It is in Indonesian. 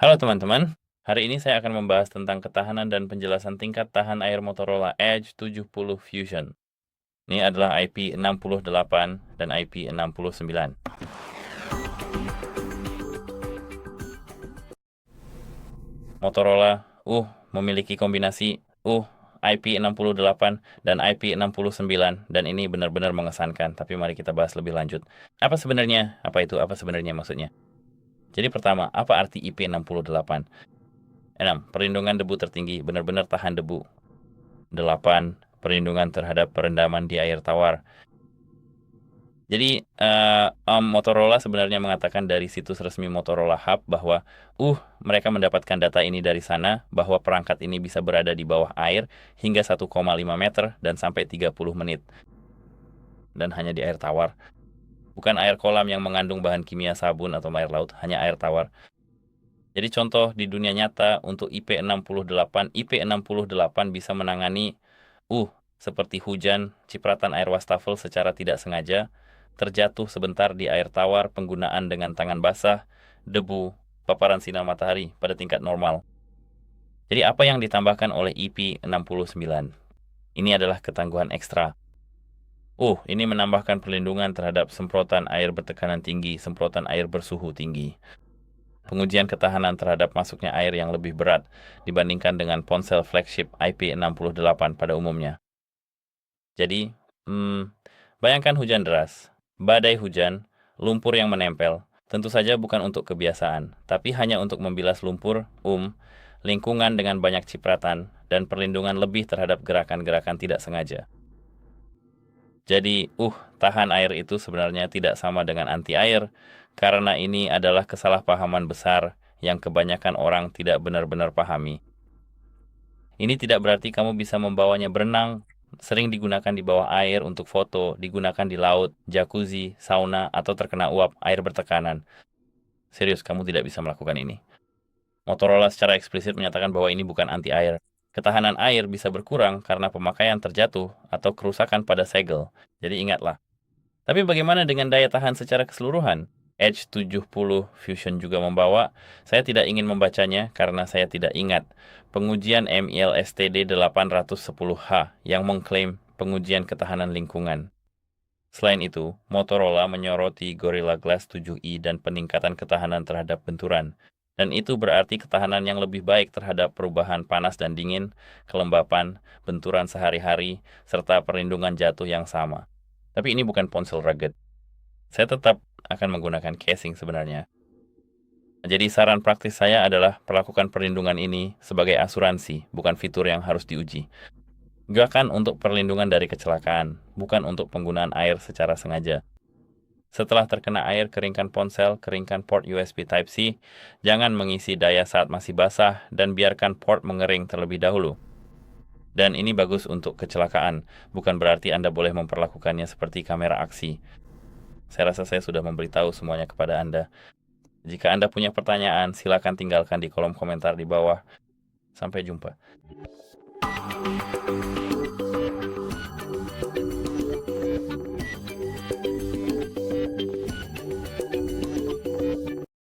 Halo teman-teman, hari ini saya akan membahas tentang ketahanan dan penjelasan tingkat tahan air Motorola Edge 70 Fusion. Ini adalah IP68 dan IP69. Motorola, memiliki kombinasi IP68 dan IP69 dan ini benar-benar mengesankan. Tapi mari kita bahas lebih lanjut. Apa sebenarnya? Apa itu? Apa sebenarnya maksudnya? Jadi pertama, apa arti IP68? 6. Perlindungan debu tertinggi, benar-benar tahan debu. 8. Perlindungan terhadap perendaman di air tawar. Jadi, Motorola sebenarnya mengatakan dari situs resmi Motorola Hub bahwa, mereka mendapatkan data ini dari sana, bahwa perangkat ini bisa berada di bawah air hingga 1,5 meter dan sampai 30 menit. Dan hanya di air tawar. Bukan air kolam yang mengandung bahan kimia sabun atau air laut, hanya air tawar. Jadi contoh di dunia nyata untuk IP68 bisa menangani seperti hujan, cipratan air wastafel secara tidak sengaja, terjatuh sebentar di air tawar penggunaan dengan tangan basah, debu, paparan sinar matahari pada tingkat normal. Jadi apa yang ditambahkan oleh IP69? Ini adalah ketangguhan ekstra. Ini menambahkan perlindungan terhadap semprotan air bertekanan tinggi, semprotan air bersuhu tinggi. Pengujian ketahanan terhadap masuknya air yang lebih berat dibandingkan dengan ponsel flagship IP68 pada umumnya. Jadi, bayangkan hujan deras, badai hujan, lumpur yang menempel. Tentu saja bukan untuk kebiasaan, tapi hanya untuk membilas lumpur, lingkungan dengan banyak cipratan, dan perlindungan lebih terhadap gerakan-gerakan tidak sengaja. Jadi, tahan air itu sebenarnya tidak sama dengan anti air, karena ini adalah kesalahpahaman besar yang kebanyakan orang tidak benar-benar pahami. Ini tidak berarti kamu bisa membawanya berenang, sering digunakan di bawah air untuk foto, digunakan di laut, jacuzzi, sauna, atau terkena uap air bertekanan. Serius, kamu tidak bisa melakukan ini. Motorola secara eksplisit menyatakan bahwa ini bukan anti air. Ketahanan air bisa berkurang karena pemakaian terjatuh atau kerusakan pada segel. Jadi ingatlah. Tapi bagaimana dengan daya tahan secara keseluruhan? Edge 70 Fusion juga membawa, saya tidak ingin membacanya karena saya tidak ingat, pengujian MIL-STD 810H yang mengklaim pengujian ketahanan lingkungan. Selain itu, Motorola menyoroti Gorilla Glass 7i dan peningkatan ketahanan terhadap benturan. Dan itu berarti ketahanan yang lebih baik terhadap perubahan panas dan dingin, kelembapan, benturan sehari-hari, serta perlindungan jatuh yang sama. Tapi ini bukan ponsel rugged. Saya tetap akan menggunakan casing sebenarnya. Jadi saran praktis saya adalah perlakukan perlindungan ini sebagai asuransi, bukan fitur yang harus diuji. Gunakan untuk perlindungan dari kecelakaan, bukan untuk penggunaan air secara sengaja. Setelah terkena air, keringkan ponsel, keringkan port USB Type-C, jangan mengisi daya saat masih basah, dan biarkan port mengering terlebih dahulu. Dan ini bagus untuk kecelakaan, bukan berarti Anda boleh memperlakukannya seperti kamera aksi. Saya rasa saya sudah memberitahu semuanya kepada Anda. Jika Anda punya pertanyaan, silakan tinggalkan di kolom komentar di bawah. Sampai jumpa.